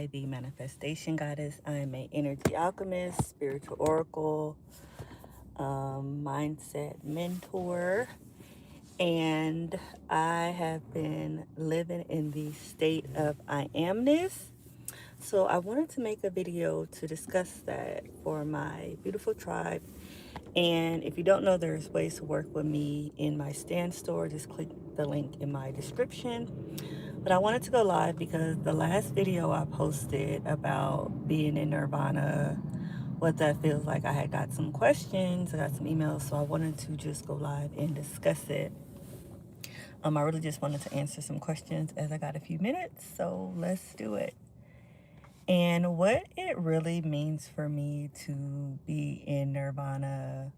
Sky, the manifestation goddess. I am a energy alchemist, spiritual oracle, mindset mentor, and I have been living in the state of I amness. So I wanted to make a video to discuss that for my beautiful tribe. And if you don't know, there's ways to work with me in my stand store. Just click the link in my description. But I wanted to go live because the last video I posted about being in Nirvana, what that feels like, I had got some questions, I got some emails, so I wanted to just go live and discuss it. I really just wanted to answer some questions as I got a few minutes, so let's do it. And what it really means for me to be in Nirvana,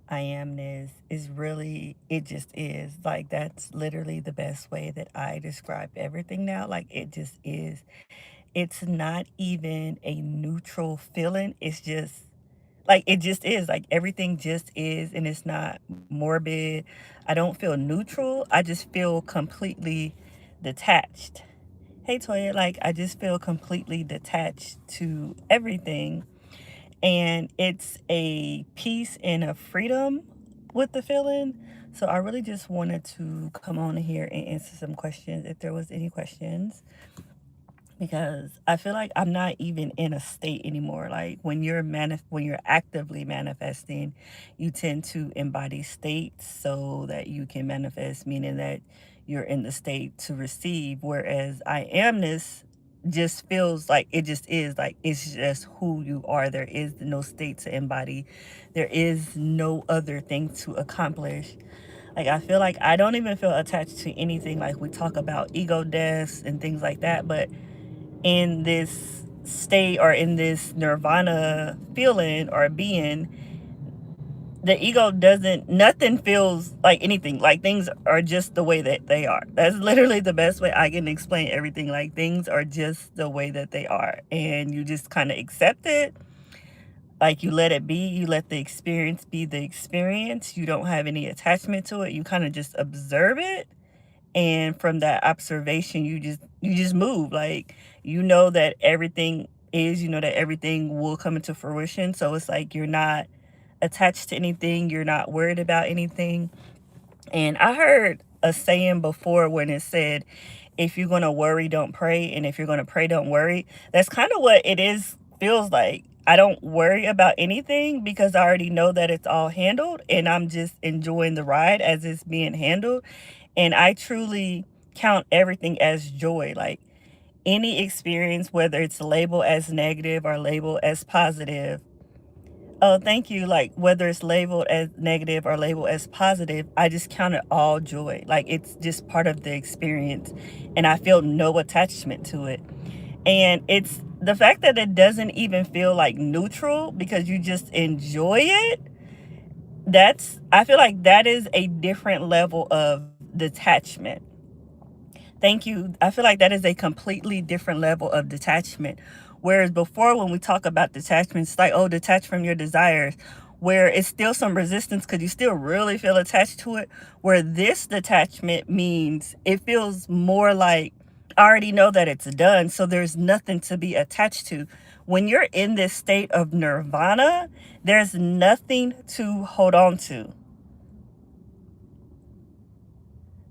I amness, is really, it just is. Like, that's literally the best way that I describe everything now. Like, it just is. It's not even a neutral feeling. It's just, like, it just is. Like, everything just is, and it's not morbid. I don't feel neutral. I just feel completely detached. Hey, Toya, like, I just feel completely detached to everything. And it's a peace and a freedom with the feeling. So I really just wanted to come on here and answer some questions, if there was any questions, because I feel like I'm not even in a state anymore. Like, when you're actively manifesting, you tend to embody states so that you can manifest, meaning that you're in the state to receive. Whereas I amness just feels like it just is, like it's just who you are. There is no state to embody. There is no other thing to accomplish. Like, I feel like I don't even feel attached to anything. Like, we talk about ego deaths and things like that, but in this state, or in this nirvana feeling or being, the ego doesn't, nothing feels like anything. Like, things are just the way that they are. That's literally the best way I can explain everything. Like, things are just the way that they are, and you just kind of accept it. Like, you let it be. You let the experience be the experience. You don't have any attachment to it. You kind of just observe it, and from that observation, you just move. Like, you know that everything is, you know that everything will come into fruition. So it's like you're not attached to anything, you're not worried about anything. And I heard a saying before when it said, if you're going to worry, don't pray, and if you're going to pray, don't worry. That's kind of what it is, feels like. I don't worry about anything because I already know that it's all handled, and I'm just enjoying the ride as it's being handled. And I truly count everything as joy. Like, any experience, whether it's labeled as negative or labeled as positive. Oh, thank you. Like, whether it's labeled as negative or labeled as positive, I just count it all joy. Like, it's just part of the experience, and I feel no attachment to it. And it's the fact that it doesn't even feel like neutral because you just enjoy it. I feel like that is a different level of detachment. Thank you. I feel like that is a completely different level of detachment. Whereas before, when we talk about detachment, it's like, oh, detach from your desires, where it's still some resistance because you still really feel attached to it. Where this detachment means it feels more like, I already know that it's done, so there's nothing to be attached to. When you're in this state of nirvana, there's nothing to hold on to.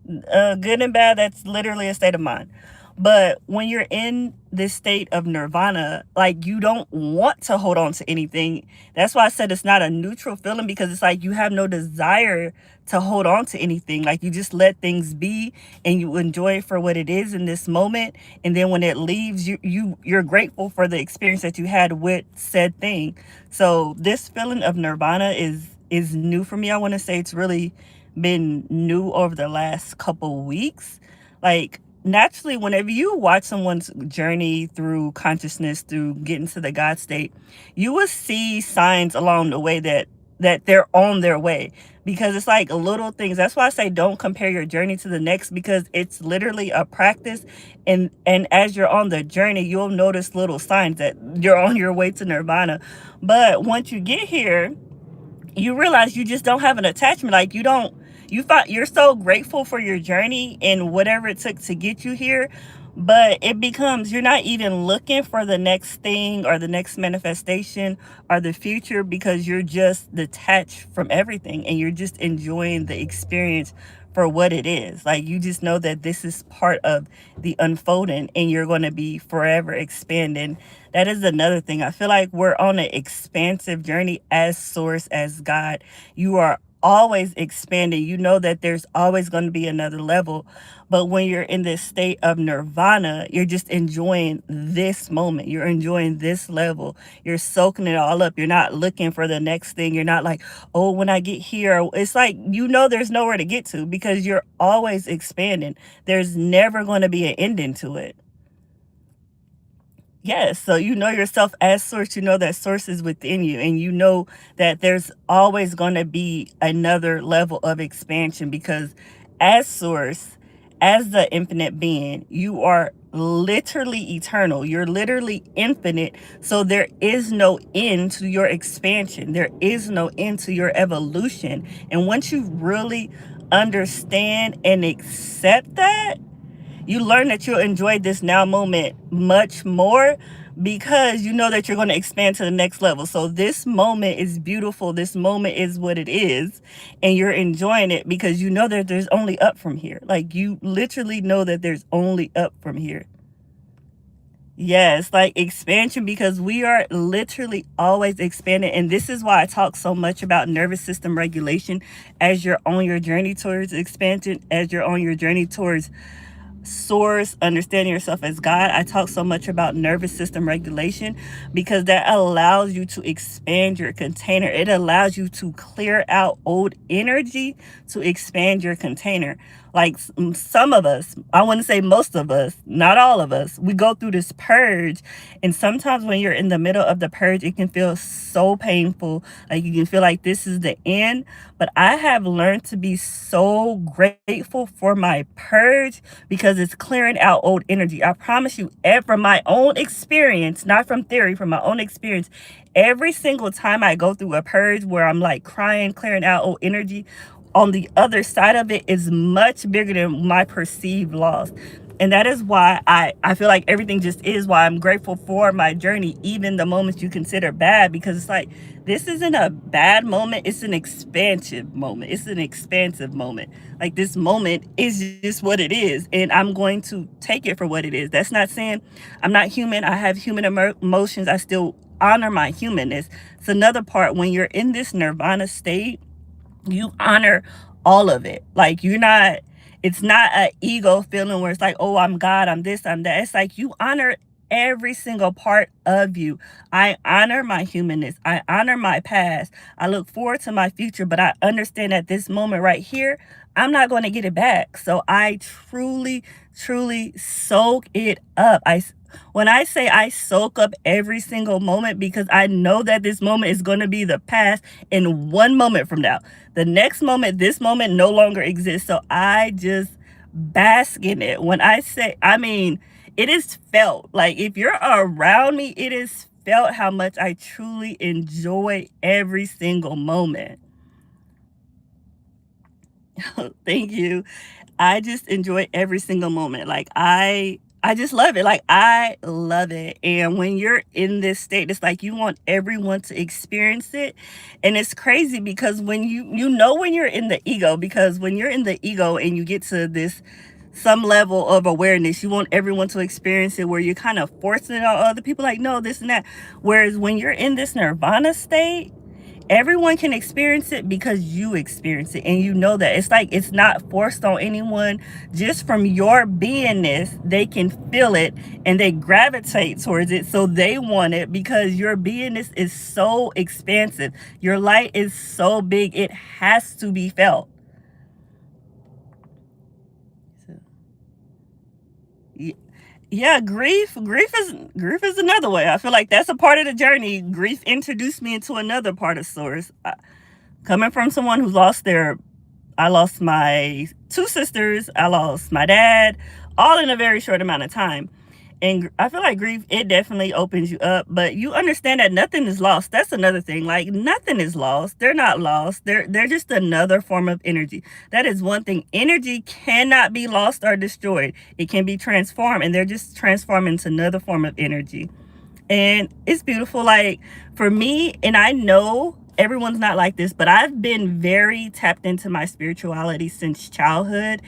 Good and bad, that's literally a state of mind. But when you're in this state of nirvana, like, you don't want to hold on to anything. That's why I said it's not a neutral feeling, because it's like you have no desire to hold on to anything. Like, you just let things be, and you enjoy it for what it is in this moment. And then when it leaves, you're grateful for the experience that you had with said thing. So this feeling of nirvana is new for me. I want to say it's really been new over the last couple weeks. Like, naturally, whenever you watch someone's journey through consciousness, through getting to the God state, you will see signs along the way that they're on their way, because it's like little things. That's why I say don't compare your journey to the next, because it's literally a practice. And as you're on the journey, you'll notice little signs that you're on your way to nirvana. But once you get here, you realize you just don't have an attachment. Like, you're so grateful for your journey and whatever it took to get you here. But it becomes, you're not even looking for the next thing or the next manifestation or the future, because you're just detached from everything and you're just enjoying the experience for what it is. Like, you just know that this is part of the unfolding and you're going to be forever expanding. That is another thing. I feel like we're on an expansive journey as source, as God. You are always expanding. You know that there's always going to be another level. But when you're in this state of nirvana, you're just enjoying this moment. You're enjoying this level. You're soaking it all up. You're not looking for the next thing. You're not like, oh, when I get here, it's like, you know, there's nowhere to get to because you're always expanding. There's never going to be an ending to it. Yes, so you know yourself as source, you know that source is within you, and you know that there's always going to be another level of expansion, because as source, as the infinite being, you are literally eternal. You're literally infinite. So there is no end to your expansion. There is no end to your evolution. And once you really understand and accept that, you learn that you'll enjoy this now moment much more, because you know that you're going to expand to the next level. So this moment is beautiful. This moment is what it is. And you're enjoying it because you know that there's only up from here. Like, you literally know that there's only up from here. Yes, like expansion, because we are literally always expanding. And this is why I talk so much about nervous system regulation as you're on your journey towards expansion, as you're on your journey towards source, understanding yourself as God. I talk so much about nervous system regulation because that allows you to expand your container. It allows you to clear out old energy to expand your container. Like, some of us, I want to say most of us, not all of us, we go through this purge. And sometimes when you're in the middle of the purge, it can feel so painful. Like, you can feel like this is the end. But I have learned to be so grateful for my purge because it's clearing out old energy. I promise you, from my own experience, not from theory, from my own experience, every single time I go through a purge where I'm like crying, clearing out old energy, on the other side of it is much bigger than my perceived loss. And that is why I feel like everything just is, why I'm grateful for my journey, even the moments you consider bad, because it's like, this isn't a bad moment. It's an expansive moment. It's an expansive moment. Like, this moment is just what it is. And I'm going to take it for what it is. That's not saying I'm not human. I have human emotions. I still honor my humanness. It's another part. When you're in this nirvana state, you honor all of it. Like, you're not, it's not an ego feeling where it's like, oh, I'm God, I'm this, I'm that. It's like you honor every single part of you. I honor my humanness. I honor my past. I look forward to my future, but I understand at this moment right here, I'm not going to get it back. So I truly, truly soak it up. When I say I soak up every single moment, because I know that this moment is going to be the past in one moment from now. The next moment, this moment no longer exists. So I just bask in it. When I say, I mean, it is felt. Like, if you're around me, it is felt how much I truly enjoy every single moment. Thank you. I just enjoy every single moment. Like, I just love it. Like, I love it. And when you're in this state, it's like you want everyone to experience it. And it's crazy because when you know when you're in the ego, because when you're in the ego and you get to this some level of awareness, you want everyone to experience it, where you're kind of forcing it on other people, like, no, this and that. Whereas when you're in this nirvana state, everyone can experience it because you experience it, and you know that it's like it's not forced on anyone. Just from your beingness, they can feel it and they gravitate towards it, so they want it because your beingness is so expansive. Your light is so big, it has to be felt. So, yeah, grief is another way. I feel like that's a part of the journey. Grief introduced me into another part of source. Coming from someone who I lost my two sisters, I lost my dad, all in a very short amount of time. And I feel like grief, it definitely opens you up, but you understand that nothing is lost. That's another thing. Like, nothing is lost. They're not lost. They're just another form of energy. That is one thing. Energy cannot be lost or destroyed. It can be transformed, and they're just transformed into another form of energy. And it's beautiful. Like, for me, and I know everyone's not like this, but I've been very tapped into my spirituality since childhood.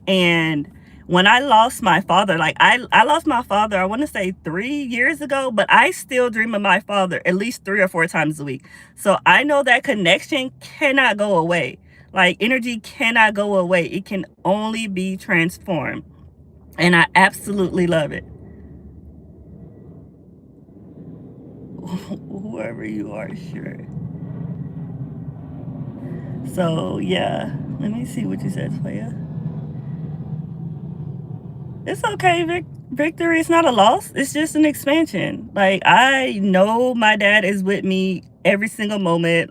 And when I lost my father, like I lost my father, I want to say 3 years ago, but I still dream of my father at least 3 or 4 times a week. So I know that connection cannot go away. Like, energy cannot go away. It can only be transformed. And I absolutely love it. Whoever you are, sure. So yeah, let me see what you said, Toya. It's okay, victory is not a loss. It's just an expansion. Like, I know my dad is with me every single moment.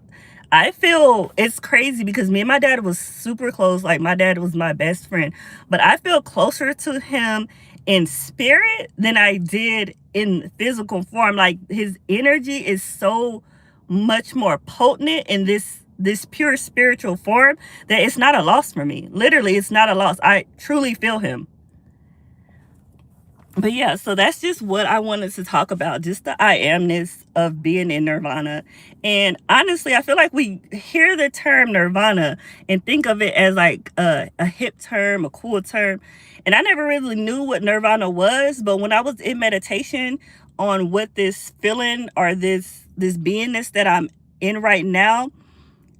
I feel it's crazy because me and my dad was super close. Like, my dad was my best friend, but I feel closer to him in spirit than I did in physical form. Like, his energy is so much more potent in this pure spiritual form that it's not a loss for me. Literally, it's not a loss. I truly feel him. But yeah, so that's just what I wanted to talk about, just the I amness of being in Nirvana. And honestly, I feel like we hear the term Nirvana and think of it as like a hip term, a cool term. And I never really knew what Nirvana was, but when I was in meditation on what this feeling or this beingness that I'm in right now,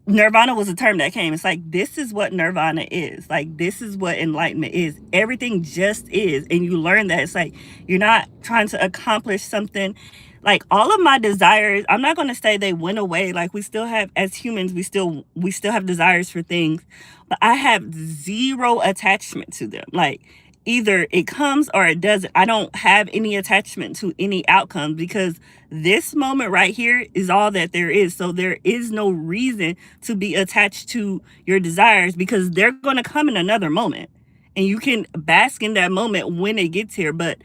Nirvana was a term that came. It's like, this is what Nirvana is. Like, this is what enlightenment is. Everything just is. And you learn that. It's like, you're not trying to accomplish something. Like, all of my desires, I'm not going to say they went away. Like, we still have, as humans, we still have desires for things, but I have zero attachment to them. Like, either it comes or it doesn't. I don't have any attachment to any outcome because this moment right here is all that there is. So there is no reason to be attached to your desires because they're going to come in another moment, and you can bask in that moment when it gets here. But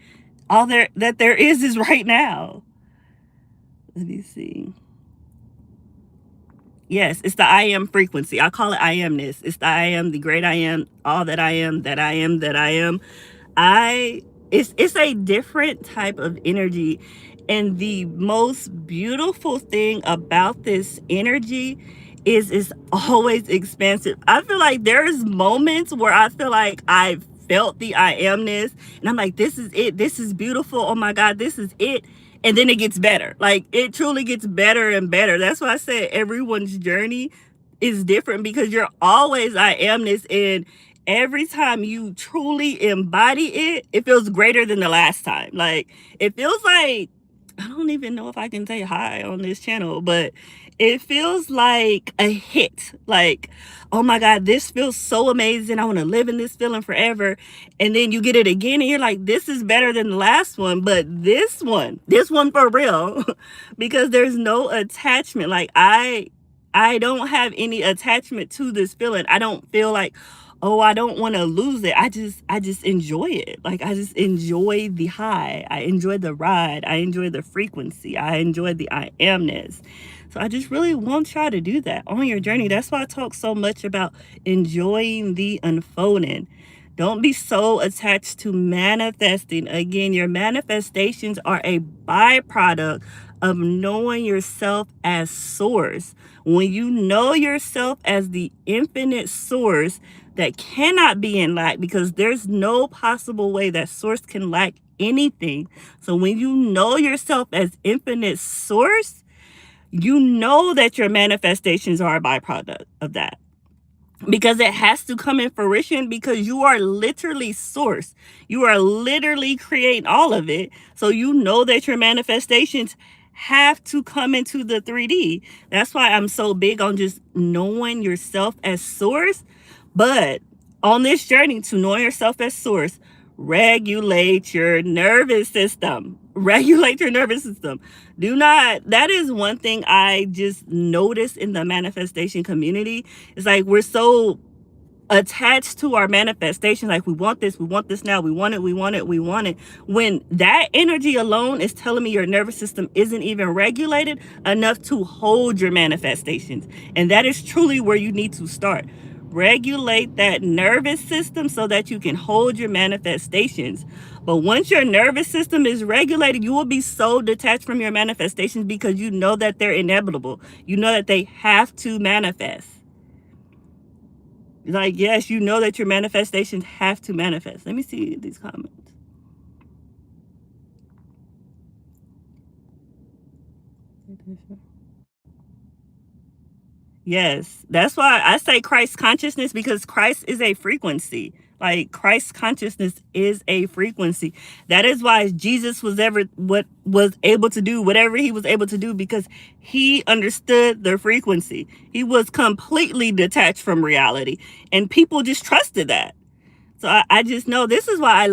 all there is right now. Let me see. Yes, it's the I am frequency. I call it I amness. It's the I am, the great I am, all that I am, that I am, that I am. It's a different type of energy. And the most beautiful thing about this energy is it's always expansive. I feel like there's moments where I feel like I've felt the I amness and I'm like, this is it. This is beautiful. Oh my God, this is it. And then it gets better. Like, it truly gets better and better. That's why I said everyone's journey is different because you're always I amness, and every time you truly embody it, it feels greater than the last time. Like, it feels like, I don't even know if I can say hi on this channel, but it feels like a hit. Like, oh my God, this feels so amazing. I want to live in this feeling forever. And then you get it again and you're like, this is better than the last one. But this one for real, because there's no attachment. Like, I don't have any attachment to this feeling. I don't feel like, oh, I don't want to lose it. I just enjoy it. Like, I just enjoy the high. I enjoy the ride. I enjoy the frequency. I enjoy the I amness. So I just really want y'all to do that on your journey. That's why I talk so much about enjoying the unfolding. Don't be so attached to manifesting. Again, your manifestations are a byproduct of knowing yourself as source. When you know yourself as the infinite source that cannot be in lack, because there's no possible way that source can lack anything. So when you know yourself as infinite source, you know that your manifestations are a byproduct of that, because it has to come in fruition, because you are literally source. You are literally creating all of it. So you know that your manifestations have to come into the 3D. That's why I'm so big on just knowing yourself as source. But on this journey to know yourself as source, regulate your nervous system. Regulate your nervous system. Do not, that is one thing I just noticed in the manifestation community. It's like, we're so attached to our manifestation, like we want this now, we want it, when that energy alone is telling me your nervous system isn't even regulated enough to hold your manifestations. And that is truly where you need to start. Regulate that nervous system so that you can hold your manifestations. But once your nervous system is regulated, you will be so detached from your manifestations because you know that they're inevitable. You know that they have to manifest. Like, yes, you know that your manifestations have to manifest. Let me see these comments. Yes, that's why I say Christ consciousness, because Christ is a frequency. Like, Christ consciousness is a frequency. That is why Jesus was able to do whatever he was able to do, because he understood the frequency. He was completely detached from reality, and people just trusted that. So I just know this is why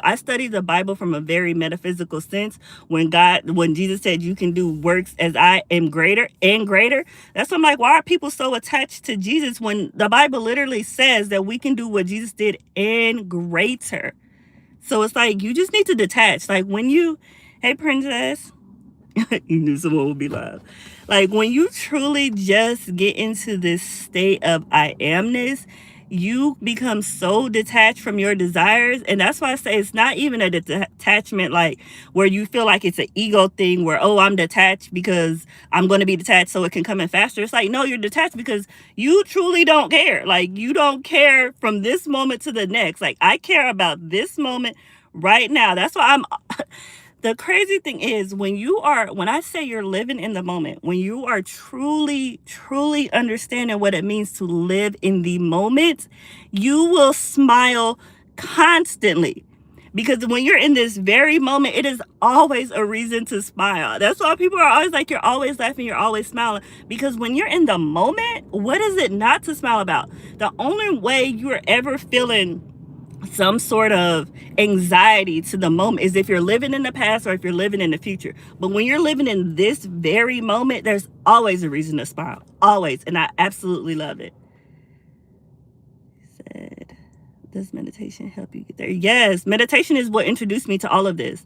I study the Bible from a very metaphysical sense. When Jesus said you can do works as I am greater and greater, that's why I'm like, why are people so attached to Jesus when the Bible literally says that we can do what Jesus did and greater? So it's like, you just need to detach. Like hey princess, you knew someone would be loud. Like, when you truly just get into this state of I amness, you become so detached from your desires. And that's why I say it's not even a detachment like where you feel like it's an ego thing where, oh, I'm detached because I'm going to be detached so it can come in faster. It's like, no, you're detached because you truly don't care. Like, you don't care from this moment to the next. Like, I care about this moment right now. That's why the crazy thing is, when I say you're living in the moment, when you are truly, truly understanding what it means to live in the moment, you will smile constantly. Because when you're in this very moment, it is always a reason to smile. That's why people are always like, you're always laughing, you're always smiling. Because when you're in the moment, what is it not to smile about? The only way you're ever feeling some sort of anxiety to the moment is if you're living in the past or if you're living in the future. But when you're living in this very moment, there's always a reason to smile. Always. And I absolutely love it. Said, does meditation help you get there? Yes, meditation is what introduced me to all of this.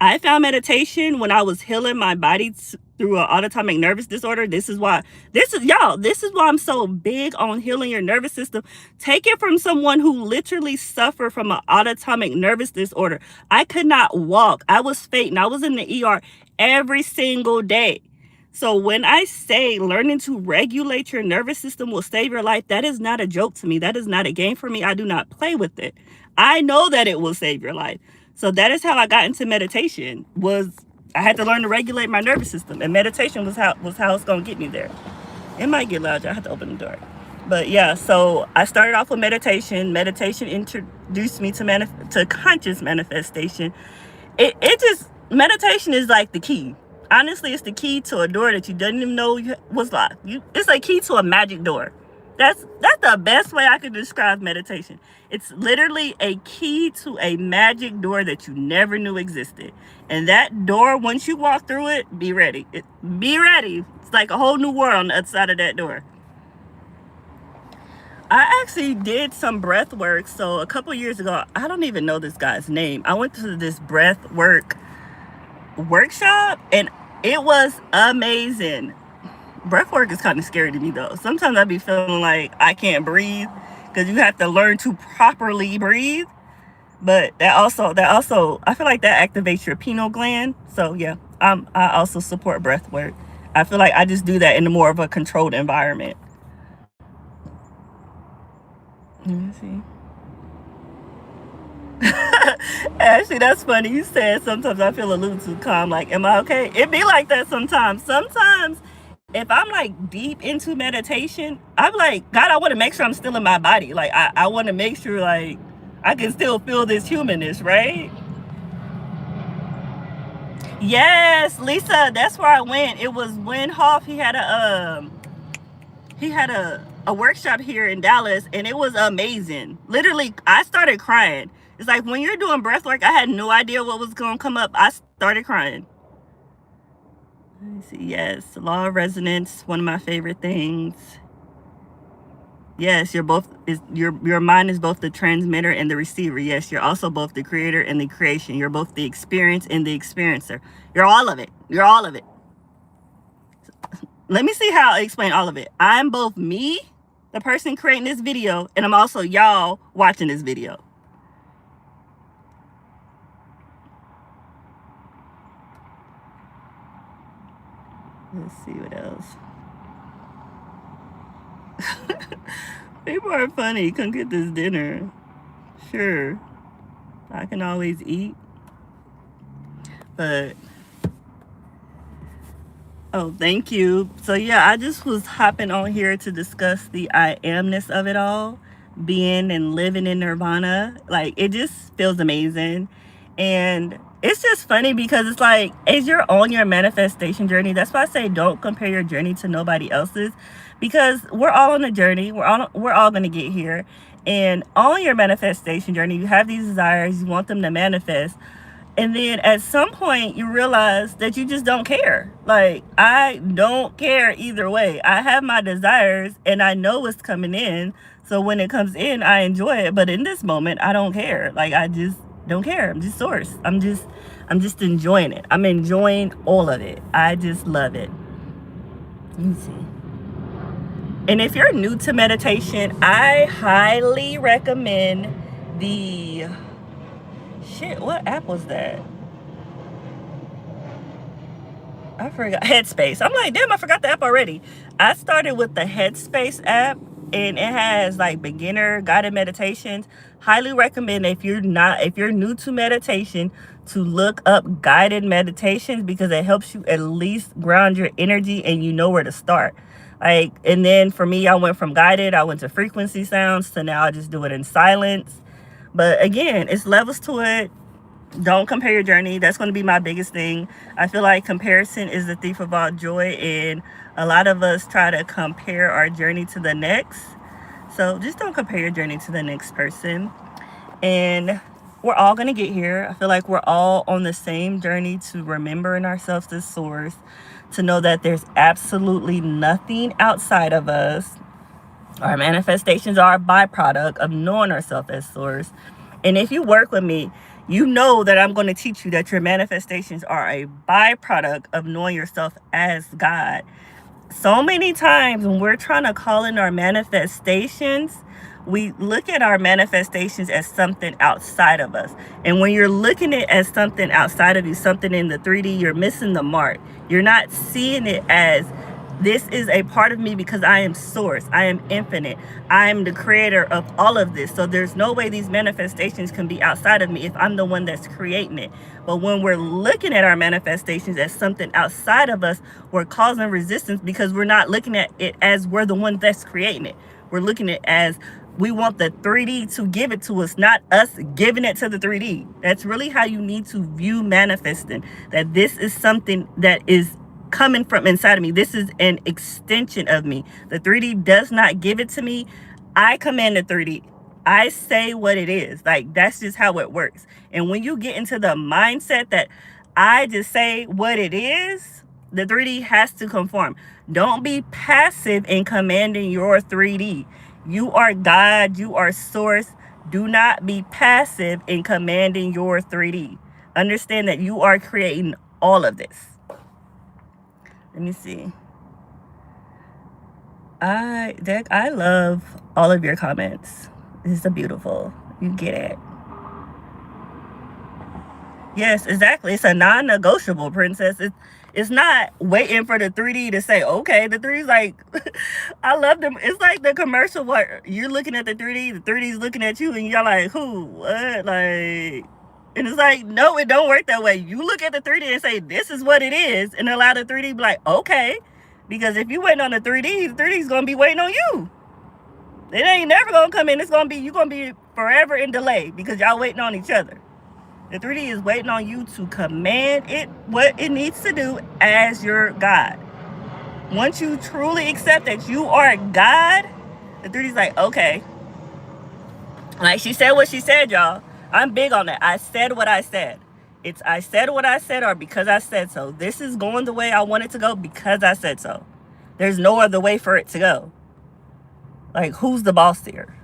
I found meditation when I was healing my body through an autonomic nervous disorder. This is why I'm so big on healing your nervous system. Take it from someone who literally suffered from an autonomic nervous disorder. I could not walk. I was fainting. I was in the ER every single day. So when I say learning to regulate your nervous system will save your life, that is not a joke to me. That is not a game for me. I do not play with it. I know that it will save your life. So that is how I got into meditation. I had to learn to regulate my nervous system, and meditation was how it's gonna get me there. It might get loud. I have to open the door. But yeah, so I started off with meditation. Meditation introduced me to conscious manifestation. Meditation is like the key. Honestly, it's the key to a door that you didn't even know was locked. It's a key to a magic door. That's the best way I could describe meditation. It's literally a key to a magic door that you never knew existed. And that door, once you walk through it, be ready. Be ready. It's like a whole new world on the other side of that door. I actually did some breath work. So a couple years ago, I don't even know this guy's name. I went to this breath workshop and it was amazing. Breath work is kind of scary to me though. Sometimes I be feeling like I can't breathe because you have to learn to properly breathe. But that also I feel like that activates your pineal gland. So yeah, I also support breath work. I feel like I just do that in a more of a controlled environment. Let me see. Actually, that's funny. You said sometimes I feel a little too calm. Like, am I okay? It be like that sometimes. Sometimes if I'm like deep into meditation, I'm like, God, I want to make sure I'm still in my body. Like, I want to make sure like I can still feel this humanness, right? Yes, Lisa, that's where I went. It was Win Hoff. He had a workshop here in Dallas, and it was amazing. Literally, I started crying. It's like when you're doing breath work, I had no idea what was going to come up. I started crying. Let me see. Yes, law of resonance, one of my favorite things. Yes, you're both. Is your mind is both the transmitter and the receiver. Yes, you're also both the creator and the creation. You're both the experience and the experiencer. You're all of it. You're all of it. Let me see how I explain all of it. I'm both me, the person creating this video, and I'm also y'all watching this video. Let's see what else. People are funny. Come get this dinner. Sure, I can always eat, but oh, thank you. So yeah, I just was hopping on here to discuss the I amness of it all, being and living in Nirvana. Like, it just feels amazing. And it's just funny because it's like, as you're on your manifestation journey, that's why I say don't compare your journey to nobody else's, because we're all on a journey. We're all gonna get here. And on your manifestation journey, you have these desires, you want them to manifest. And then at some point you realize that you just don't care. Like, I don't care either way. I have my desires and I know what's coming in. So when it comes in, I enjoy it. But in this moment, I don't care. Like, I just don't care. I'm just source. I'm just enjoying it. I'm enjoying all of it. I just love it. Let me see. And if you're new to meditation, I highly recommend the what app was that? I forgot. Headspace. I'm like, damn, I forgot the app already. I started with the Headspace app, and it has like beginner guided meditations. Highly recommend, if you're new to meditation, to look up guided meditations, because it helps you at least ground your energy and you know where to start. Like, and then for me, I went from guided, I went to frequency sounds, to now I just do it in silence. But again, it's levels to it. Don't compare your journey. That's going to be my biggest thing. I feel like comparison is the thief of all joy, and a lot of us try to compare our journey to the next. So just don't compare your journey to the next person. And we're all going to get here. I feel like we're all on the same journey to remembering ourselves as source, to know that there's absolutely nothing outside of us. Our manifestations are a byproduct of knowing ourselves as source. And if you work with me, you know that I'm going to teach you that your manifestations are a byproduct of knowing yourself as God. So many times when we're trying to call in our manifestations, we look at our manifestations as something outside of us. And when you're looking at it as something outside of you, something in the 3D, you're missing the mark. You're not seeing it as, this is a part of me because I am source. I am infinite. I am the creator of all of this. So there's no way these manifestations can be outside of me if I'm the one that's creating it. But when we're looking at our manifestations as something outside of us, we're causing resistance, because we're not looking at it as we're the one that's creating it. We're looking at it as we want the 3D to give it to us, not us giving it to the 3D. That's really how you need to view manifesting. That this is something that is coming from inside of me. This is an extension of me. The 3D does not give it to me. I command the 3D. I say what it is. Like, that's just how it works. And when you get into the mindset that I just say what it is, the 3D has to conform. Don't be passive in commanding your 3D. You are God. You are source. Do not be passive in commanding your 3D. Understand that you are creating all of this. Let me see. I love all of your comments. This is beautiful. You get it. Yes, exactly. It's a non-negotiable, princess. It's not waiting for the 3D to say, okay. The 3D's like, I love them. It's like the commercial where you're looking at the 3D's looking at you, and you're like, who? What? Like, and it's like, no, it don't work that way. You look at the 3D and say, this is what it is, and allow the 3D to be like, okay. Because if you waiting on the 3D's going to be waiting on you. It ain't never going to come in. It's going to be, you're going to be forever in delay because y'all waiting on each other. The 3D is waiting on you to command it what it needs to do as your God. Once you truly accept that you are God, the 3D's like, okay. Like she said what she said, y'all. I'm big on that. I said what I said. It's I said what I said, or because I said so. This is going the way I want it to go because I said so. There's no other way for it to go. Like, who's the boss there?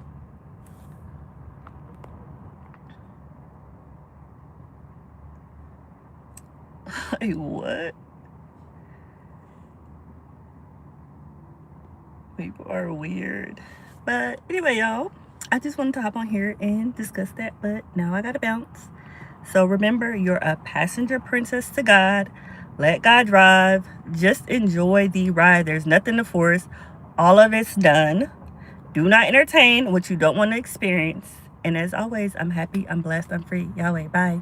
Like, what? People are weird. But anyway, y'all, I just wanted to hop on here and discuss that, but now I gotta bounce. So remember, you're a passenger princess to God. Let God drive. Just enjoy the ride. There's nothing to force. All of it's done. Do not entertain what you don't want to experience. And as always, I'm happy, I'm blessed, I'm free. Yahweh, bye.